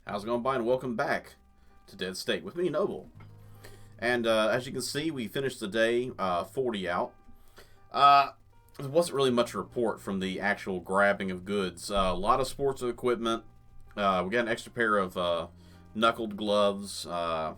How's it going, by, and welcome back to Dead State with me, Noble. And as you can see, we finished the day 40 out. There wasn't really much to report from the actual grabbing of goods. A lot of sports equipment. We got an extra pair of knuckled gloves. A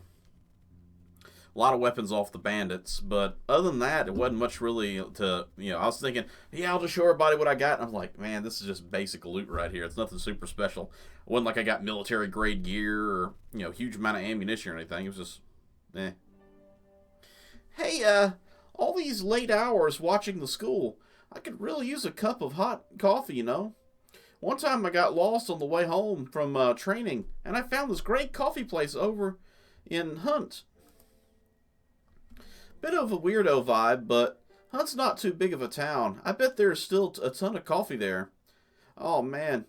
lot of weapons off the bandits. But other than that, it wasn't much really to, I was thinking, yeah, I'll just show everybody what I got. And I'm like, man, this is just basic loot right here. It's nothing super special. It wasn't like I got military grade gear or, huge amount of ammunition or anything. It was just, eh. Hey, all these late hours watching the school, I could really use a cup of hot coffee, One time I got lost on the way home from training, and I found this great coffee place over in Hunt. Bit of a weirdo vibe, but Hunt's not too big of a town. I bet there's still a ton of coffee there. Oh, man.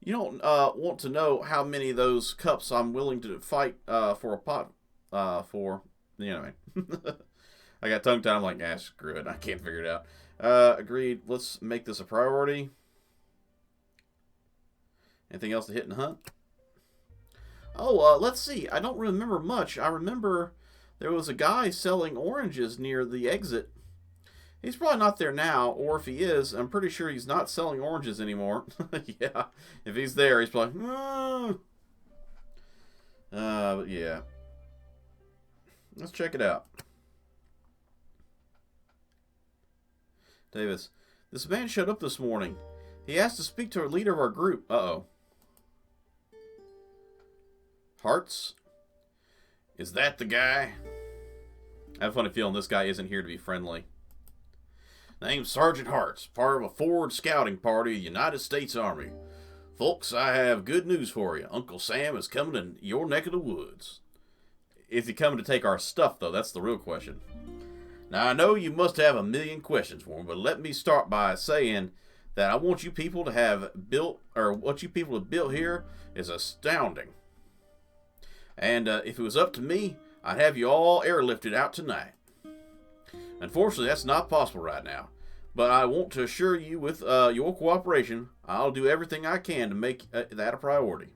You don't want to know how many of those cups I'm willing to fight for a pot for. I got tongue-tied. I'm like, screw it. I can't figure it out. Agreed. Let's make this a priority. Anything else to hit and hunt? Oh, let's see. I don't remember much. I remember there was a guy selling oranges near the exit. He's probably not there now, or if he is, I'm pretty sure he's not selling oranges anymore. Yeah, if he's there, he's probably, but yeah. Let's check it out. Davis, this man showed up this morning. He asked to speak to a leader of our group. Uh-oh. Hearts? Is that the guy? I have a funny feeling this guy isn't here to be friendly. Name's Sergeant Hartz, part of a forward scouting party of the United States Army. Folks, I have good news for you. Uncle Sam is coming to your neck of the woods. Is he coming to take our stuff, though? That's the real question. Now, I know you must have a million questions for him, but let me start by saying that I want you people to have built, or what you people have built here is astounding. And if it was up to me, I'd have you all airlifted out tonight. Unfortunately, that's not possible right now. But I want to assure you with your cooperation, I'll do everything I can to make that a priority.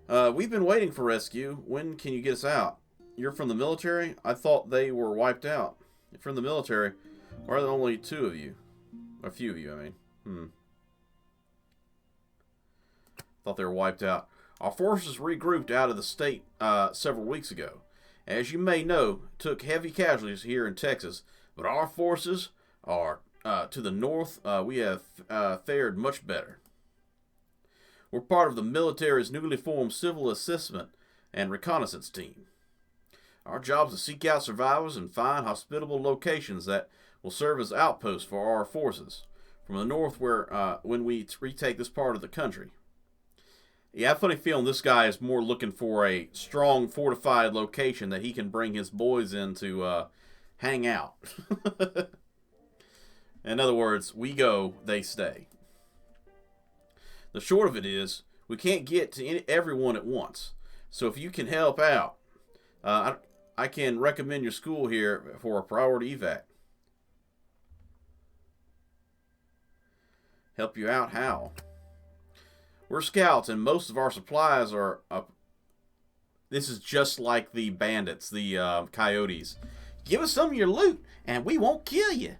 We've been waiting for rescue. When can you get us out? You're from the military? I thought they were wiped out. You're from the military? Or are there only two of you? A few of you, I mean. Thought they were wiped out. Our forces regrouped out of the state several weeks ago. As you may know, took heavy casualties here in Texas, but our forces are to the north. We have fared much better. We're part of the military's newly formed Civil Assessment and Reconnaissance Team. Our job is to seek out survivors and find hospitable locations that will serve as outposts for our forces from the north when we retake this part of the country. Yeah, I have a funny feeling this guy is more looking for a strong, fortified location that he can bring his boys in to hang out. In other words, we go, they stay. The short of it is, we can't get to everyone at once. So if you can help out, I can recommend your school here for a priority evac. Help you out how? We're scouts, and most of our supplies are up. This is just like the bandits, the coyotes. Give us some of your loot, and we won't kill you.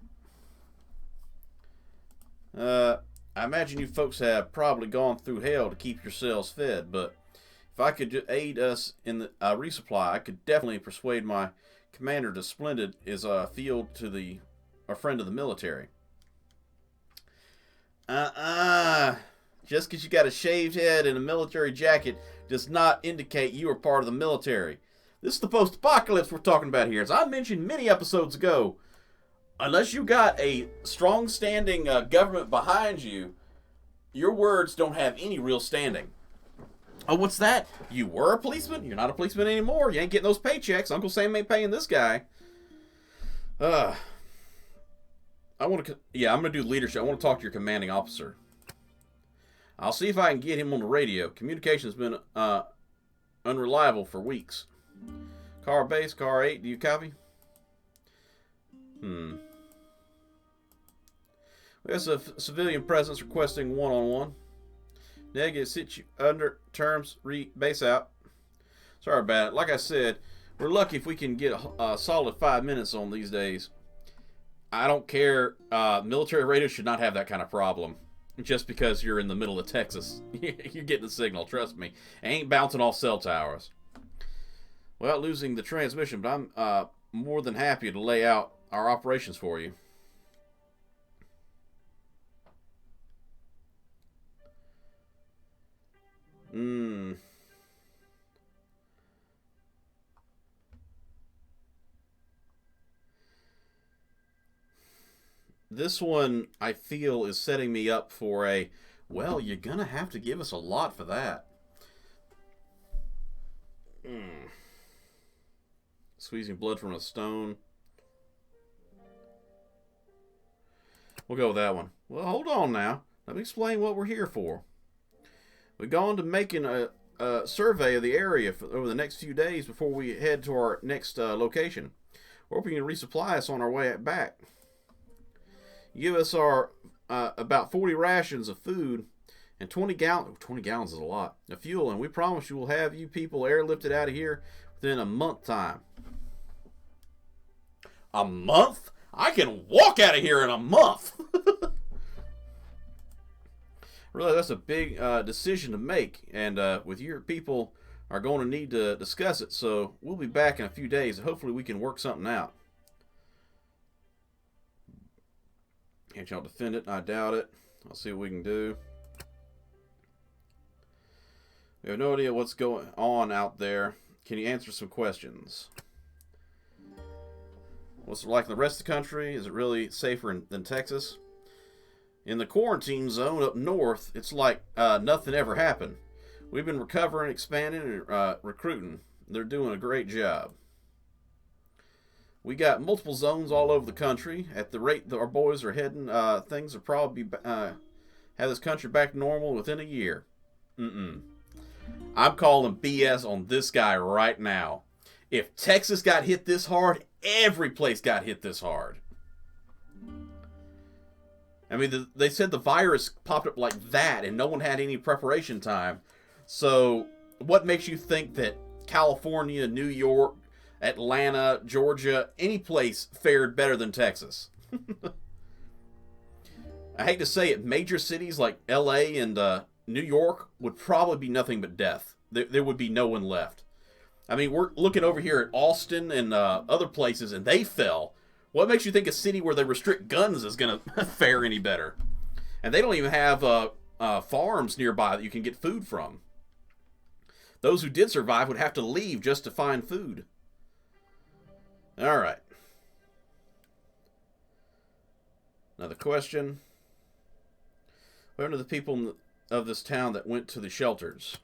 I imagine you folks have probably gone through hell to keep yourselves fed, but if I could aid us in the resupply, I could definitely persuade my commander to Splendid is a field to a friend of the military. Just because you got a shaved head and a military jacket does not indicate you are part of the military. This is the post-apocalypse we're talking about here. As I mentioned many episodes ago, unless you got a strong-standing government behind you, your words don't have any real standing. Oh, what's that? You were a policeman? You're not a policeman anymore. You ain't getting those paychecks. Uncle Sam ain't paying this guy. I'm going to do leadership. I want to talk to your commanding officer. I'll see if I can get him on the radio. Communication's been unreliable for weeks. Car base, car 8, do you copy? We have a civilian presence requesting one-on-one. Negative situ under terms base out. Sorry about it. Like I said, we're lucky if we can get a solid 5 minutes on these days. I don't care. Military radio should not have that kind of problem. Just because you're in the middle of Texas. You're getting the signal, trust me. It ain't bouncing off cell towers. Well, losing the transmission, but I'm more than happy to lay out our operations for you. This one, I feel, is setting me up for a, well, you're going to have to give us a lot for that. Squeezing blood from a stone. We'll go with that one. Well, hold on now. Let me explain what we're here for. We've gone to making a survey of the area over the next few days before we head to our next location. We're hoping you can resupply us on our way back. Give us our about 40 rations of food and 20 gallons. 20 gallons is a lot of fuel, and we promise you we'll have you people airlifted out of here within a month time. A month? I can walk out of here in a month. Really, that's a big decision to make, and with your people are going to need to discuss it. So we'll be back in a few days, and hopefully we can work something out. Can't y'all defend it? I doubt it. I'll see what we can do. We have no idea what's going on out there. Can you answer some questions? What's it like in the rest of the country? Is it really safer than Texas? In the quarantine zone up north, it's like nothing ever happened. We've been recovering, expanding, and recruiting. They're doing a great job. We got multiple zones all over the country. At the rate that our boys are heading, things will probably have this country back to normal within a year. I'm calling BS on this guy right now. If Texas got hit this hard, every place got hit this hard. I mean, they said the virus popped up like that and no one had any preparation time. So what makes you think that California, New York, Atlanta, Georgia, any place fared better than Texas? I hate to say it, major cities like LA and New York would probably be nothing but death. There would be no one left. I mean, we're looking over here at Austin and other places, and they fell. What makes you think a city where they restrict guns is going to fare any better? And they don't even have farms nearby that you can get food from. Those who did survive would have to leave just to find food. All right. Another question. What happened to the people of this town that went to the shelters?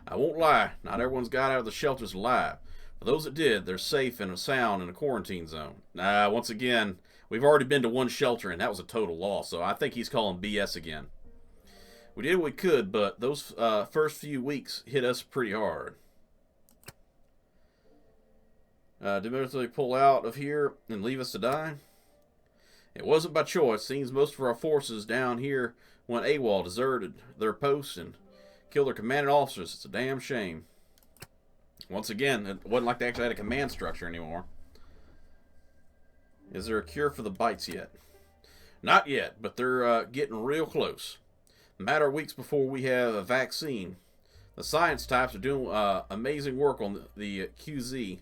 I won't lie, not everyone's got out of the shelters alive. For those that did, they're safe and sound in a quarantine zone. Once again, we've already been to one shelter, and that was a total loss, so I think he's calling BS again. We did what we could, but those first few weeks hit us pretty hard. Did military pull out of here and leave us to die? It wasn't by choice. Seems most of our forces down here went AWOL, deserted their posts, and killed their commanding officers. It's a damn shame. Once again, it wasn't like they actually had a command structure anymore. Is there a cure for the bites yet? Not yet, but they're getting real close. A matter of weeks before we have a vaccine. The science types are doing amazing work on the QZ.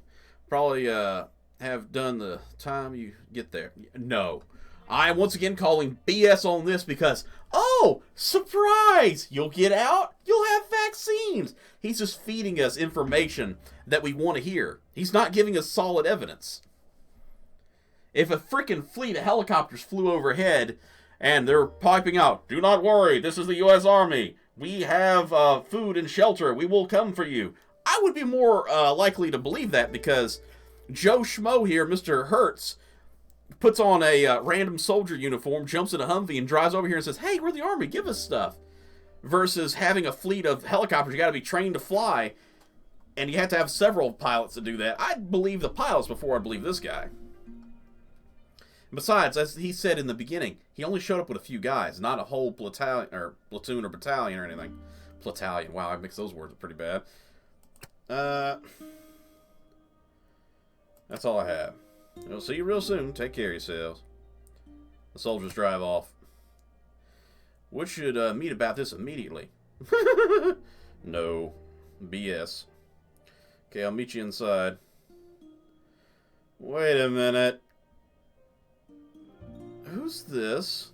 Probably have done the time you get there. No. I am once again calling BS on this because, oh, surprise! You'll get out, you'll have vaccines. He's just feeding us information that we want to hear. He's not giving us solid evidence. If a freaking fleet of helicopters flew overhead and they're piping out, "Do not worry, this is the U.S. Army. We have food and shelter. We will come for you," I would be more likely to believe that because Joe Schmo here, Mr. Hertz, puts on a random soldier uniform, jumps in a Humvee, and drives over here and says, "Hey, we're the Army, give us stuff." Versus having a fleet of helicopters you got to be trained to fly, and you have to have several pilots to do that. I'd believe the pilots before I believe this guy. Besides, as he said in the beginning, he only showed up with a few guys, not a whole platoon or battalion or anything. Platoon. Wow, I mixed those words up pretty bad. That's all I have. We'll see you real soon. Take care of yourselves. The soldiers drive off. We should meet about this immediately. No. BS. Okay, I'll meet you inside. Wait a minute. Who's this?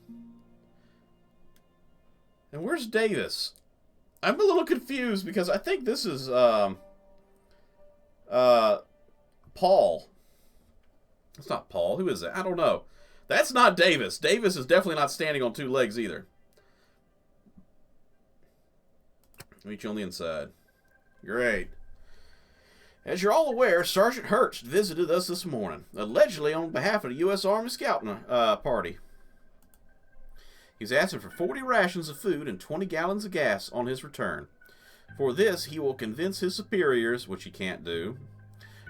And where's Davis? I'm a little confused because I think this is Paul. It's not Paul. Who is that? I don't know. That's not Davis. Davis is definitely not standing on two legs either. Meet you on the inside. Great. As you're all aware, Sergeant Hertz visited us this morning, allegedly on behalf of the U.S. Army Scouting Party. He's asking for 40 rations of food and 20 gallons of gas on his return. For this, he will convince his superiors, which he can't do,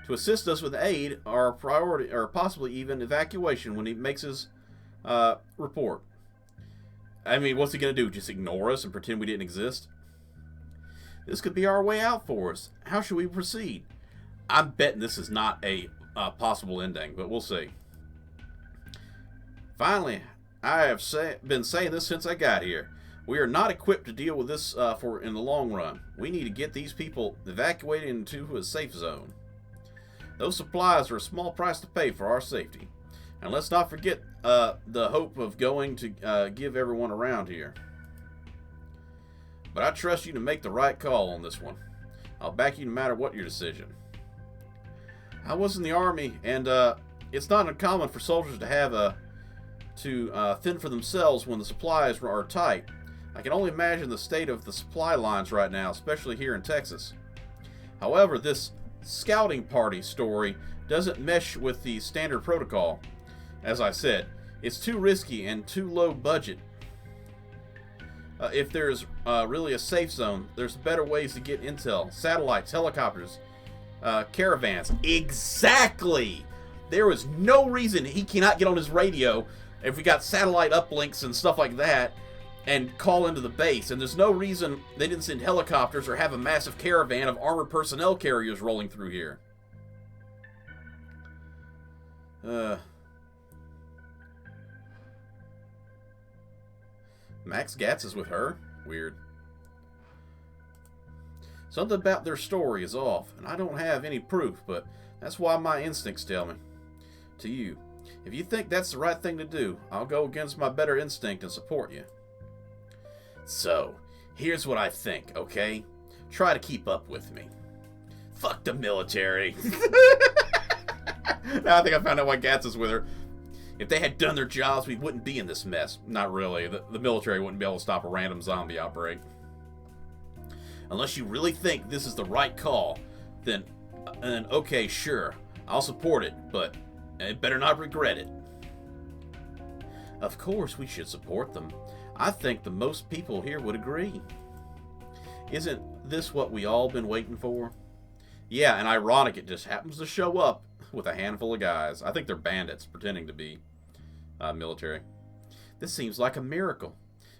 to assist us with aid or priority, or possibly even evacuation when he makes his report. I mean, what's he going to do? Just ignore us and pretend we didn't exist? This could be our way out for us. How should we proceed? I'm betting this is not a possible ending, but we'll see. Finally, I have been saying this since I got here. We are not equipped to deal with this in the long run. We need to get these people evacuated into a safe zone. Those supplies are a small price to pay for our safety. And let's not forget the hope of going to give everyone around here. But I trust you to make the right call on this one. I'll back you no matter what your decision. I was in the Army, and it's not uncommon for soldiers to have to fend for themselves when the supplies are tight. I can only imagine the state of the supply lines right now, especially here in Texas. However, this scouting party story doesn't mesh with the standard protocol. As I said, it's too risky and too low budget. If there's really a safe zone, there's better ways to get intel. Satellites, helicopters, caravans. Exactly! There is no reason he cannot get on his radio if we got satellite uplinks and stuff like that and call into the base. And there's no reason they didn't send helicopters or have a massive caravan of armored personnel carriers rolling through here. Max Gatz is with her? Weird. Something about their story is off, and I don't have any proof, but that's why my instincts tell me. To you, if you think that's the right thing to do, I'll go against my better instinct and support you. So, here's what I think, okay? Try to keep up with me. Fuck the military. Now I think I found out why Gatz is with her. If they had done their jobs, we wouldn't be in this mess. Not really. The military wouldn't be able to stop a random zombie outbreak. Unless you really think this is the right call, then okay, sure, I'll support it, but I better not regret it. Of course we should support them. I think the most people here would agree. Isn't this what we all been waiting for? Yeah, and ironic it just happens to show up with a handful of guys. I think they're bandits pretending to be military. This seems like a miracle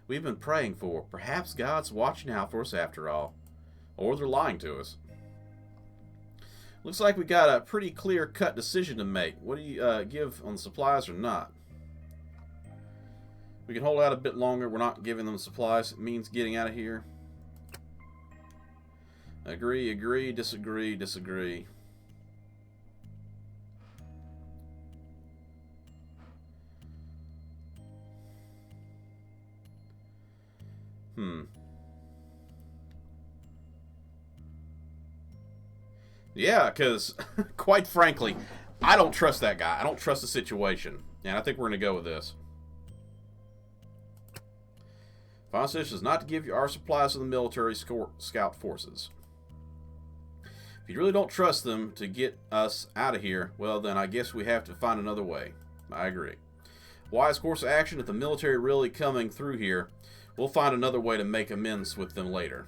we've been praying for. Perhaps God's watching out for us after all. Or they're lying to us. Looks like we got a pretty clear-cut decision to make. What do you give on supplies or not? We can hold out a bit longer. We're not giving them supplies. It means getting out of here. Agree, agree, disagree, disagree. Yeah, because, quite frankly, I don't trust that guy. I don't trust the situation. And I think we're going to go with this. Final decision is not to give you our supplies to the military scout forces. If you really don't trust them to get us out of here, well, then I guess we have to find another way. I agree. Wise course of action, if the military really coming through here, we'll find another way to make amends with them later.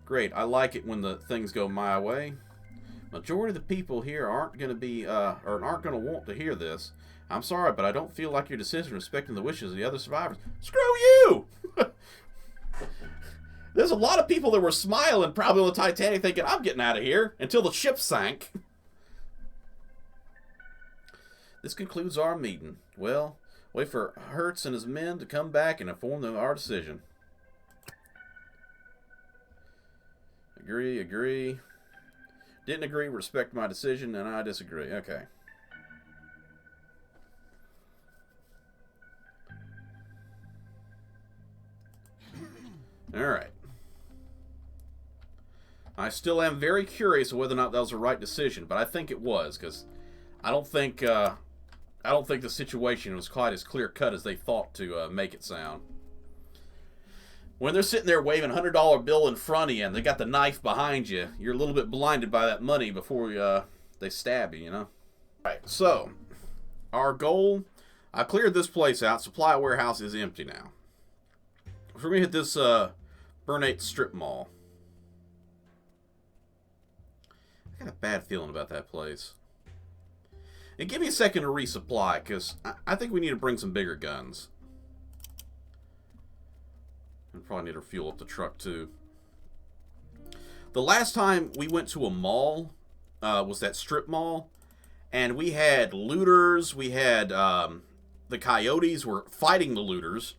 Great, I like it when the things go my way. Majority of the people here aren't going to be, or aren't going to want to hear this. I'm sorry, but I don't feel like your decision respecting the wishes of the other survivors. Screw you! There's a lot of people that were smiling probably on the Titanic thinking, I'm getting out of here, until the ship sank. This concludes our meeting. Well, wait for Hertz and his men to come back and inform them of our decision. Agree. Didn't agree, respect my decision, and I disagree. Okay. Alright. I still am very curious of whether or not that was the right decision, but I think it was, because I don't think the situation was quite as clear-cut as they thought to make it sound. When they're sitting there waving a $100 bill in front of you and they got the knife behind you, you're a little bit blinded by that money before they stab you, you know? Alright, so, our goal, I cleared this place out. Supply warehouse is empty now. So we're going to hit this Burnate Strip Mall. I got a bad feeling about that place. And give me a second to resupply, because I think we need to bring some bigger guns. And probably need to fuel up the truck, too. The last time we went to a mall was that strip mall. And we had looters. We had the coyotes were fighting the looters.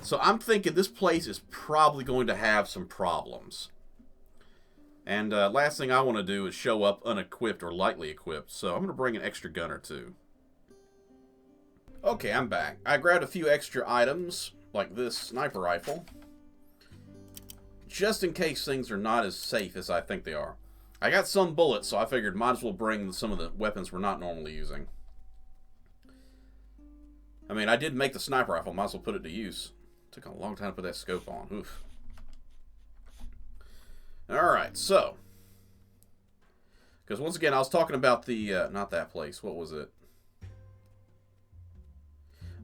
So I'm thinking this place is probably going to have some problems. And last thing I want to do is show up unequipped or lightly equipped. So I'm going to bring an extra gun or two. Okay, I'm back. I grabbed a few extra items, like this sniper rifle. Just in case things are not as safe as I think they are. I got some bullets, so I figured might as well bring some of the weapons we're not normally using. I mean, I did make the sniper rifle. Might as well put it to use. Took a long time to put that scope on. Oof. Alright, so. Because once again, I was talking about the, not that place. What was it?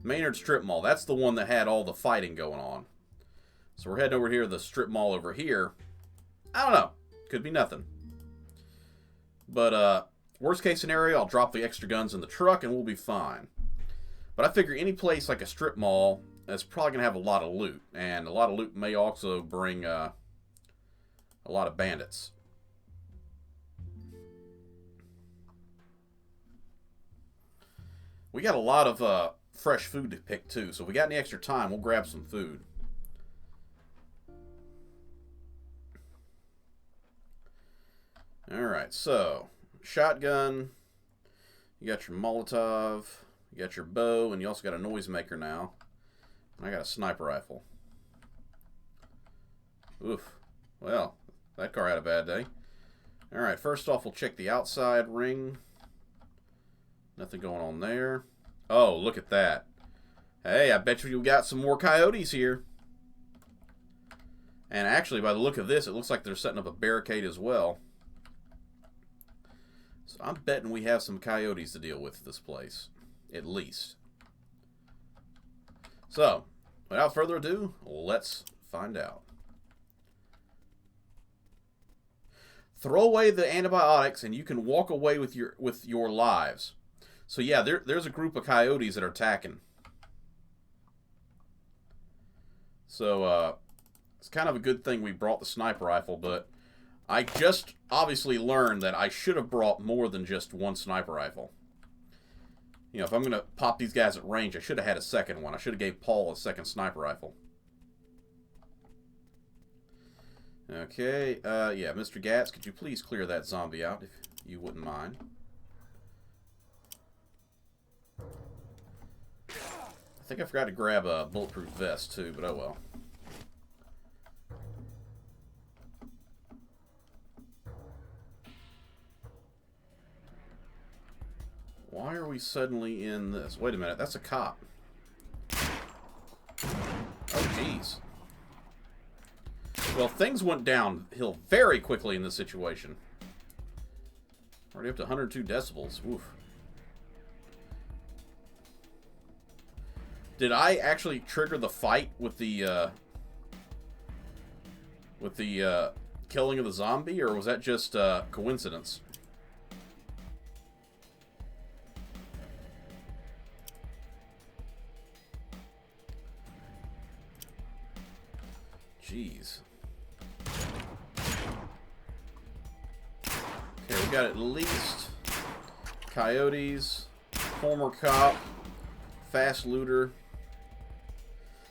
Maynard Strip Mall. That's the one that had all the fighting going on. So we're heading over here to the strip mall over here. I don't know. Could be nothing. But, worst case scenario, I'll drop the extra guns in the truck and we'll be fine. But I figure any place like a strip mall is probably going to have a lot of loot. And a lot of loot may also bring a lot of bandits. We got a lot of fresh food to pick too. So if we got any extra time, we'll grab some food. Alright, so shotgun. You got your Molotov. You got your bow. And you also got a noisemaker now. And I got a sniper rifle. Oof. Well, that car had a bad day. Alright, first off, we'll check the outside ring. Nothing going on there. Oh, look at that. Hey, I bet you got some more coyotes here. And actually, by the look of this, it looks like they're setting up a barricade as well. So I'm betting we have some coyotes to deal with this place. At least. So, without further ado, let's find out. Throw away the antibiotics and you can walk away with your lives. So yeah, there's a group of coyotes that are attacking. So it's kind of a good thing we brought the sniper rifle, but I just obviously learned that I should have brought more than just one sniper rifle. You know, if I'm going to pop these guys at range, I should have had a second one. I should have gave Paul a second sniper rifle. Okay, yeah, Mr. Gatz, could you please clear that zombie out, if you wouldn't mind? I think I forgot to grab a bulletproof vest, too, but oh well. Why are we suddenly in this? Wait a minute, that's a cop. Oh, jeez. Well, things went downhill very quickly in this situation. Already up to 102 decibels. Oof. Did I actually trigger the fight with the killing of the zombie, or was that just coincidence? Jeez. Okay, we got at least coyotes, former cop, fast looter.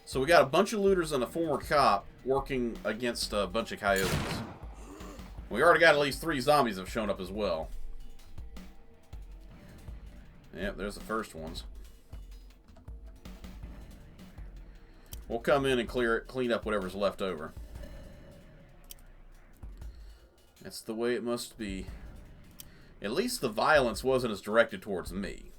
So we got a bunch of looters and a former cop working against a bunch of coyotes. We already got at least 3 zombies that have shown up as well. Yep, there's the first ones. We'll come in and clean up whatever's left over. That's the way it must be. At least the violence wasn't as directed towards me.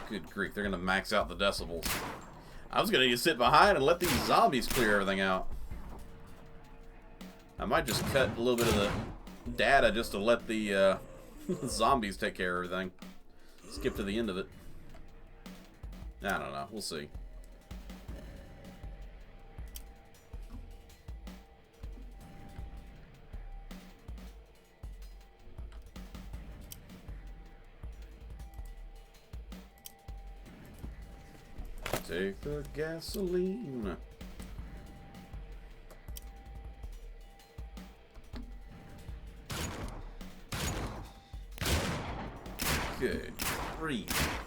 Good grief, they're going to max out the decibels. I was going to sit behind and let these zombies clear everything out. I might just cut a little bit of the data just to let the zombies take care of everything. Skip to the end of it. I don't know. We'll see. Take the gasoline. Good grief.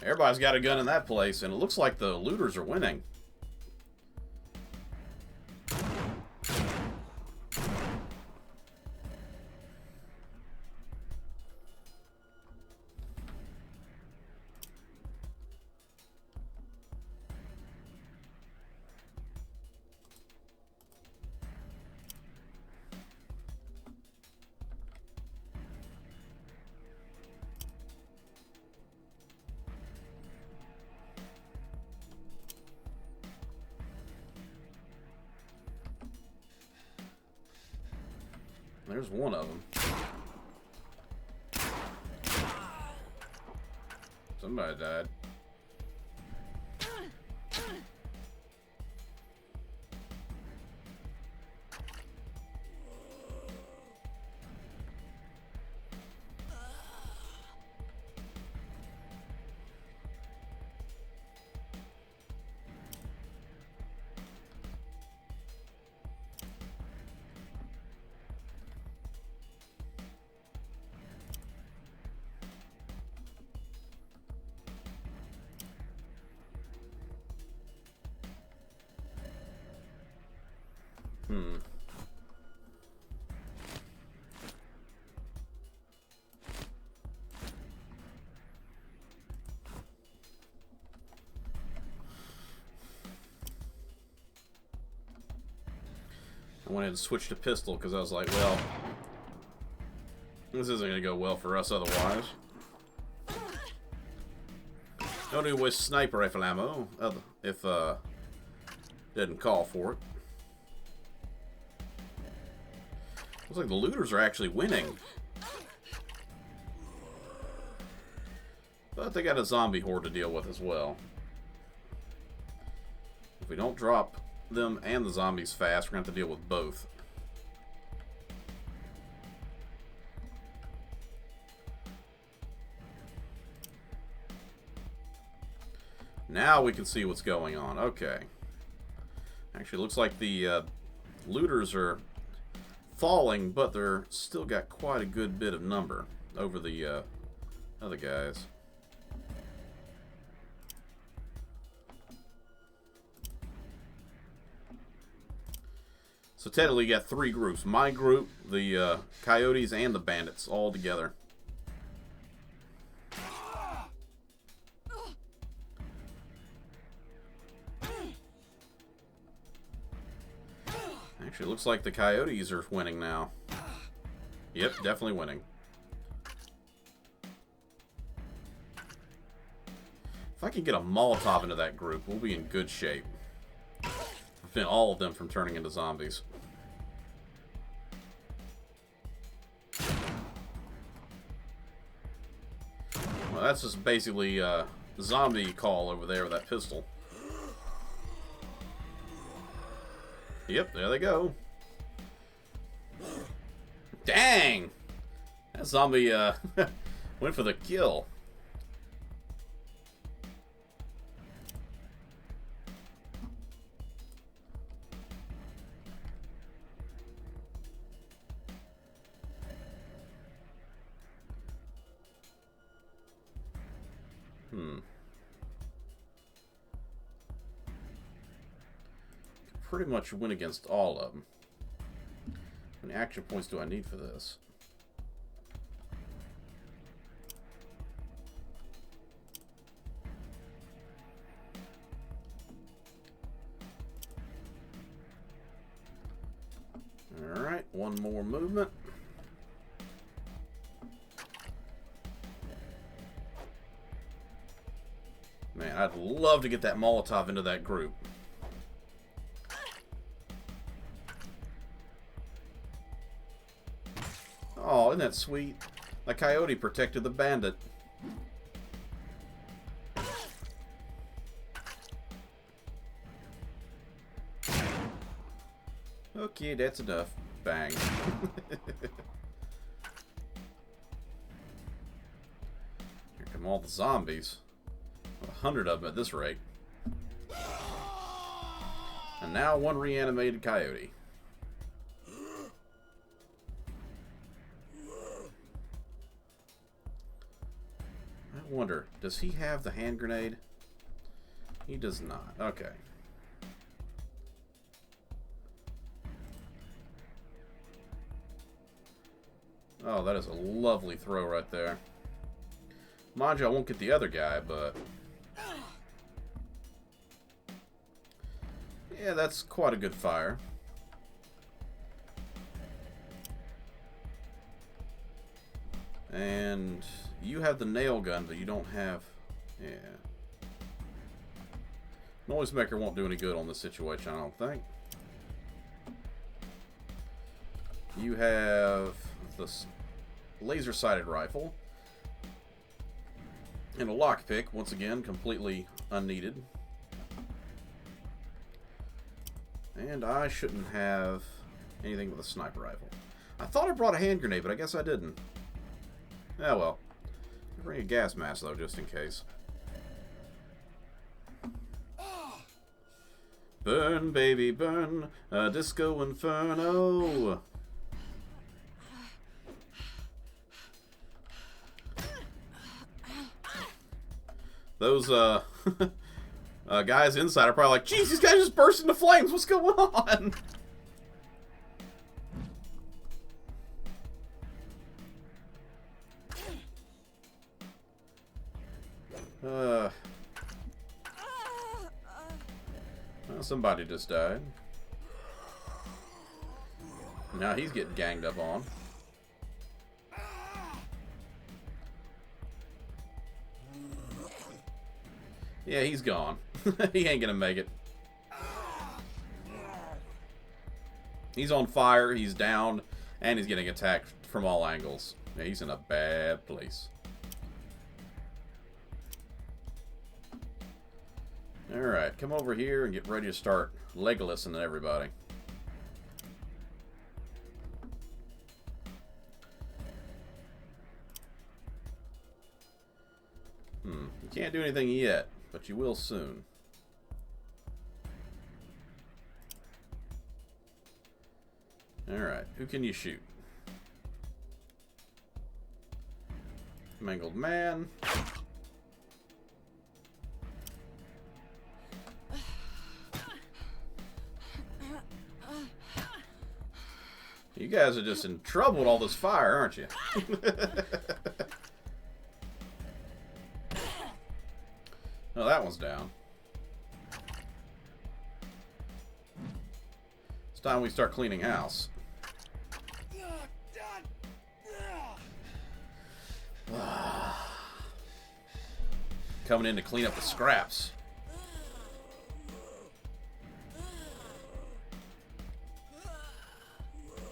Everybody's got a gun in that place, and it looks like the looters are winning. There's one of them. Somebody died. I went ahead and switched to pistol because I was like, well, this isn't going to go well for us otherwise. Don't do with sniper rifle ammo if didn't call for it. Looks like the looters are actually winning. But they got a zombie horde to deal with as well. If we don't drop them and the zombies fast, we're going to have to deal with both. Now we can see what's going on. Okay. Actually, looks like the looters are falling, but they're still got quite a good bit of number over the other guys. So technically you got 3 groups. My group, the coyotes, and the bandits all together. Actually, it looks like the coyotes are winning now. Yep, definitely winning. If I can get a Molotov into that group, we'll be in good shape. Prevent all of them from turning into zombies. Well, that's just basically a zombie call over there with that pistol. Yep, there they go. Dang! That zombie went for the kill. Pretty much win against all of them. How many action points do I need for this? Alright, one more movement. Man, I'd love to get that Molotov into that group. Oh, isn't that sweet? The coyote protected the bandit. Okay, that's enough. Bang. Here come all the zombies. 100 of them at this rate. And now one reanimated coyote. I wonder, does he have the hand grenade? He does not. Okay. Oh, that is a lovely throw right there. Mind you, I won't get the other guy, but... yeah, that's quite a good fire. And you have the nail gun, but you don't have... yeah. Noisemaker won't do any good on this situation, I don't think. You have this laser-sighted rifle. And a lockpick, once again, completely unneeded. And I shouldn't have anything with a sniper rifle. I thought I brought a hand grenade, but I guess I didn't. Oh well. Bring a gas mask, though, just in case. Burn, baby, burn. Disco Inferno. Those, guys inside are probably like, jeez, these guys just burst into flames. What's going on? Well, somebody just died. Now he's getting ganged up on. Yeah, he's gone. He ain't gonna make it. He's on fire, he's down, and he's getting attacked from all angles. Yeah, he's in a bad place. Alright, come over here and get ready to start Legolas and everybody. You can't do anything yet, but you will soon. Alright, who can you shoot? Mangled man. You guys are just in trouble with all this fire, aren't you? Oh, that one's down. It's time we start cleaning house. Coming in to clean up the scraps.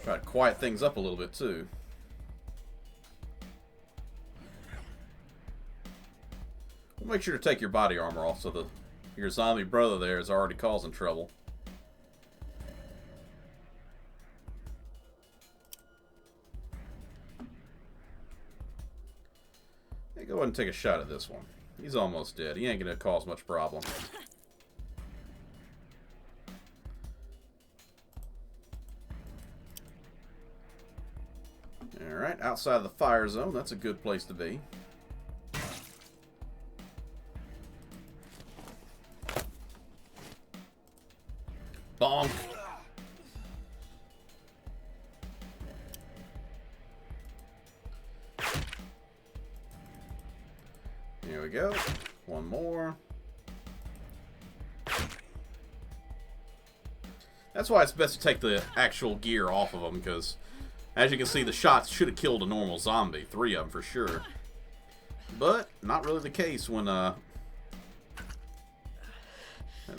Try to quiet things up a little bit too. We'll make sure to take your body armor off so your zombie brother there is already causing trouble. Hey, go ahead and take a shot at this one. He's almost dead. He ain't gonna cause much problem. Alright, outside of the fire zone, that's a good place to be. Bonk. Here we go. One more. That's why it's best to take the actual gear off of them, because as you can see, the shots should have killed a normal zombie. 3 of them for sure. But not really the case when that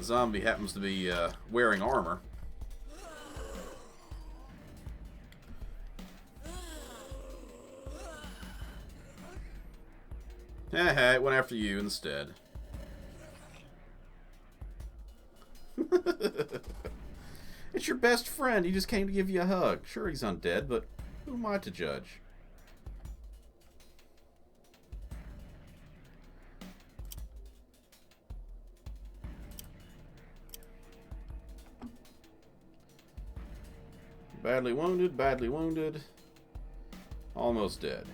zombie happens to be wearing armor. Haha, it went after you instead. It's your best friend. He just came to give you a hug. Sure, he's undead, but who am I to judge? Badly wounded, badly wounded. Almost dead.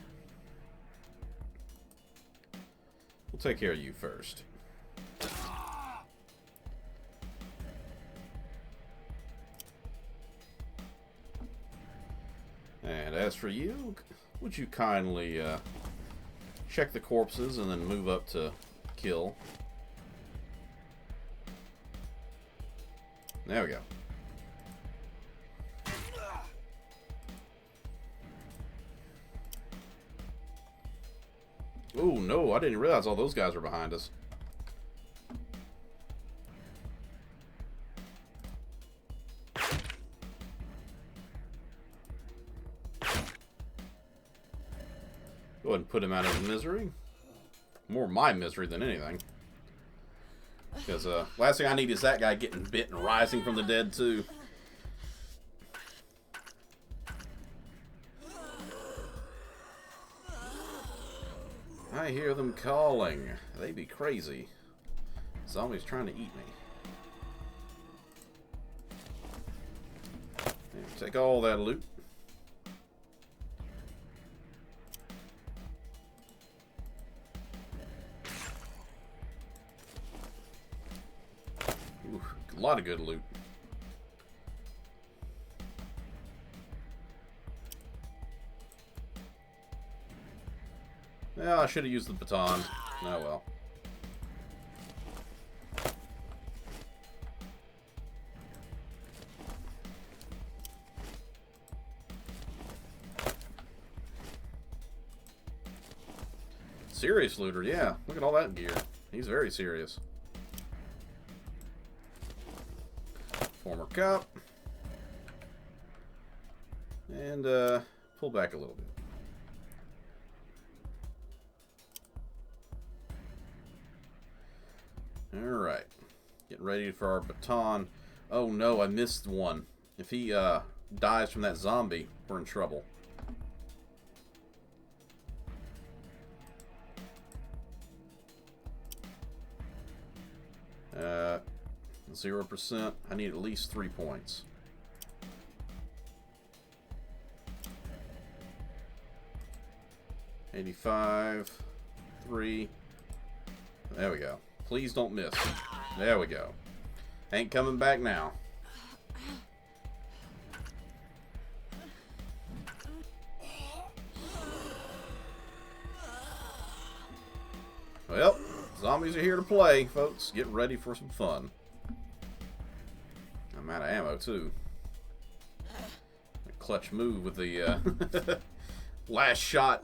We'll take care of you first. And as for you, would you kindly check the corpses and then move up to kill? There we go. Oh no, I didn't realize all those guys were behind us. Go ahead and put him out of his misery. More my misery than anything. Because last thing I need is that guy getting bit and rising from the dead too. I hear them calling. They be crazy. Zombies trying to eat me. Take all that loot. Ooh, a lot of good loot. Yeah, I should have used the baton. Oh well. Serious looter, yeah. Look at all that gear. He's very serious. Former cop. And pull back a little bit. Alright. Getting ready for our baton. Oh no, I missed one. If he dies from that zombie, we're in trouble. 0%. I need at least 3 points. $85. 3. There we go. Please don't miss. There we go. Ain't coming back now. Well, zombies are here to play, folks. Get ready for some fun. I'm out of ammo, too. A clutch move with the last shot.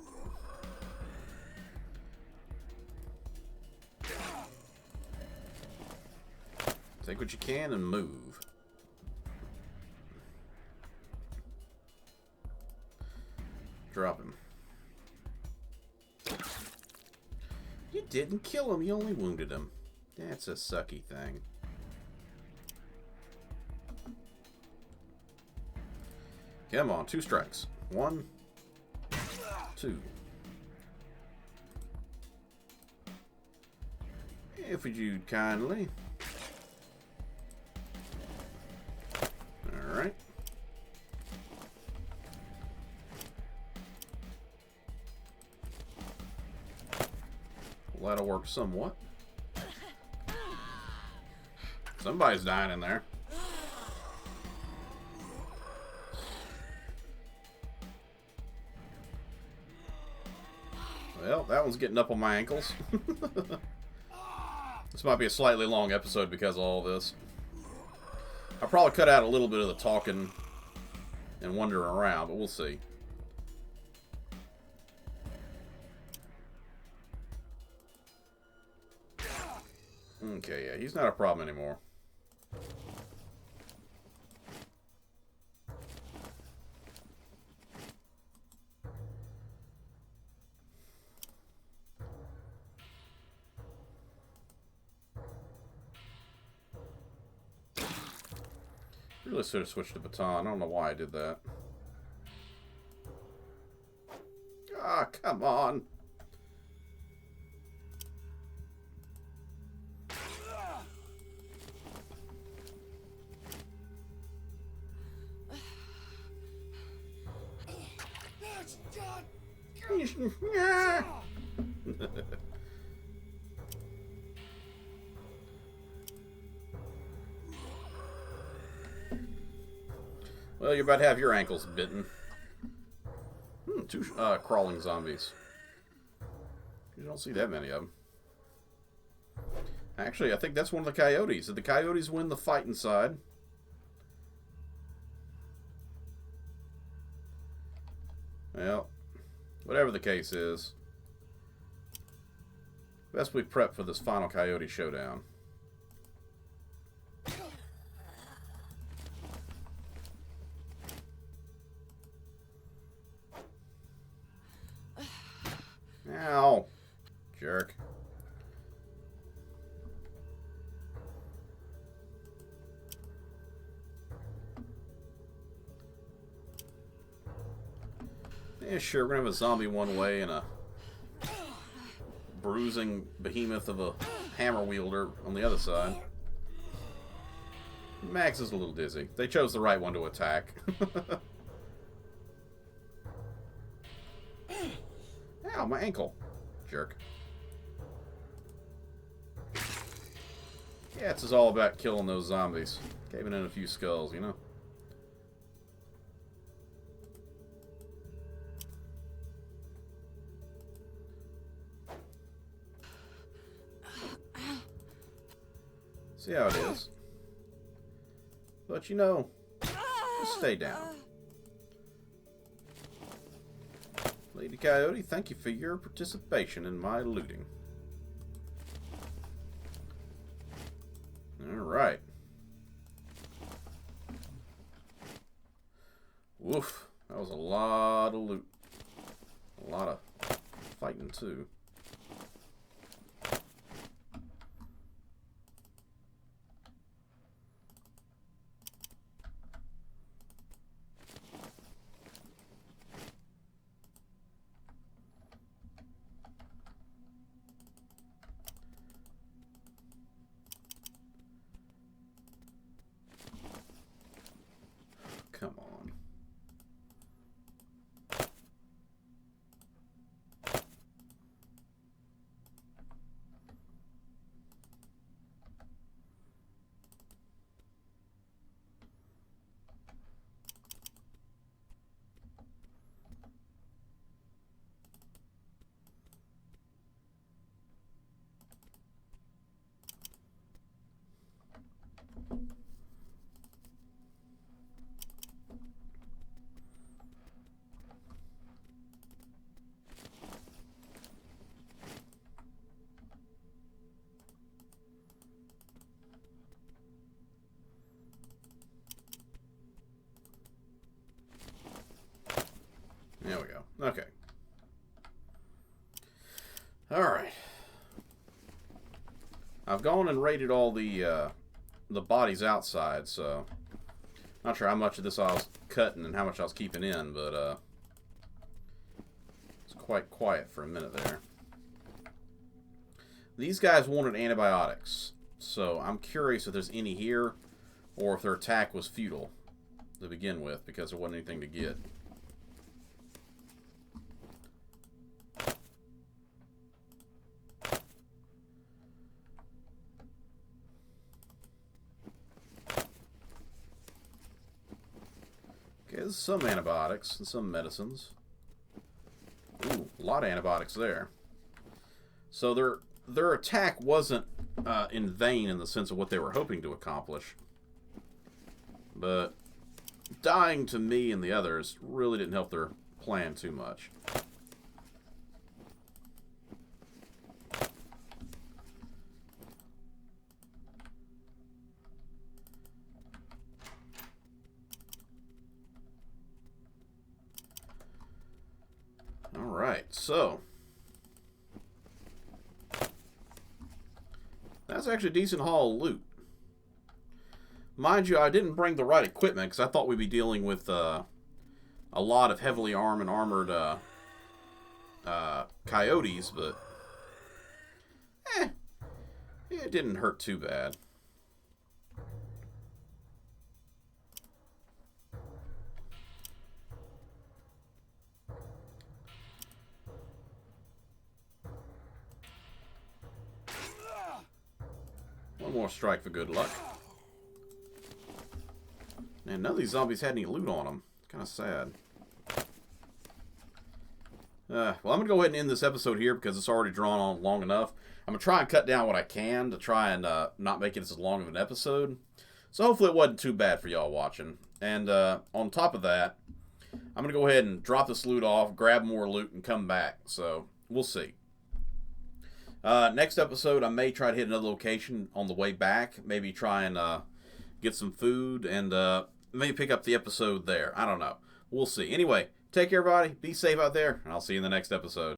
Take what you can and move. Drop him. You didn't kill him, you only wounded him. That's a sucky thing. Come on, 2 strikes. 1, 2. If you'd kindly. Alright. Well, that'll work somewhat. Somebody's dying in there. Well, that one's getting up on my ankles. This might be a slightly long episode because of all this. I'll probably cut out a little bit of the talking and wandering around, but we'll see. Okay, yeah, he's not a problem anymore. Really should have switched to baton. I don't know why I did that. Ah, come on. Well, you're about to have your ankles bitten. Two crawling zombies. You don't see that many of them. Actually, I think that's one of the coyotes. Did the coyotes win the fight inside? Well, whatever the case is, best we prep for this final coyote showdown. Ow, jerk. Yeah, sure, we're gonna have a zombie one way and a bruising behemoth of a hammer wielder on the other side. Max is a little dizzy. They chose the right one to attack. Ow, my ankle. Jerk. Yeah, it's all about killing those zombies. Caving in a few skulls, you know? See how it is. But you know, just stay down. Lady Coyote, thank you for your participation in my looting. Alright. Woof. That was a lot of loot. A lot of fighting, too. Come on. There we go. Okay. Alright. I've gone and raided all the bodies outside, so not sure how much of this I was cutting and how much I was keeping in, but it's quite quiet for a minute there. These guys wanted antibiotics, so I'm curious if there's any here or if their attack was futile to begin with because there wasn't anything to get. Okay, there's some antibiotics and some medicines. Ooh, a lot of antibiotics there. So their attack wasn't in vain in the sense of what they were hoping to accomplish. But dying to me and the others really didn't help their plan too much. Alright, so that's actually a decent haul of loot. Mind you, I didn't bring the right equipment because I thought we'd be dealing with a lot of heavily armed and armored coyotes, but it didn't hurt too bad. One more strike for good luck. And none of these zombies had any loot on them. Kind of sad. Well, I'm going to go ahead and end this episode here because it's already drawn on long enough. I'm going to try and cut down what I can to try and not make it as long of an episode. So hopefully it wasn't too bad for y'all watching. And on top of that, I'm going to go ahead and drop this loot off, grab more loot, and come back. So we'll see. Next episode, I may try to hit another location on the way back. Maybe try and get some food and maybe pick up the episode there. I don't know. We'll see. Anyway, take care, everybody. Be safe out there, and I'll see you in the next episode.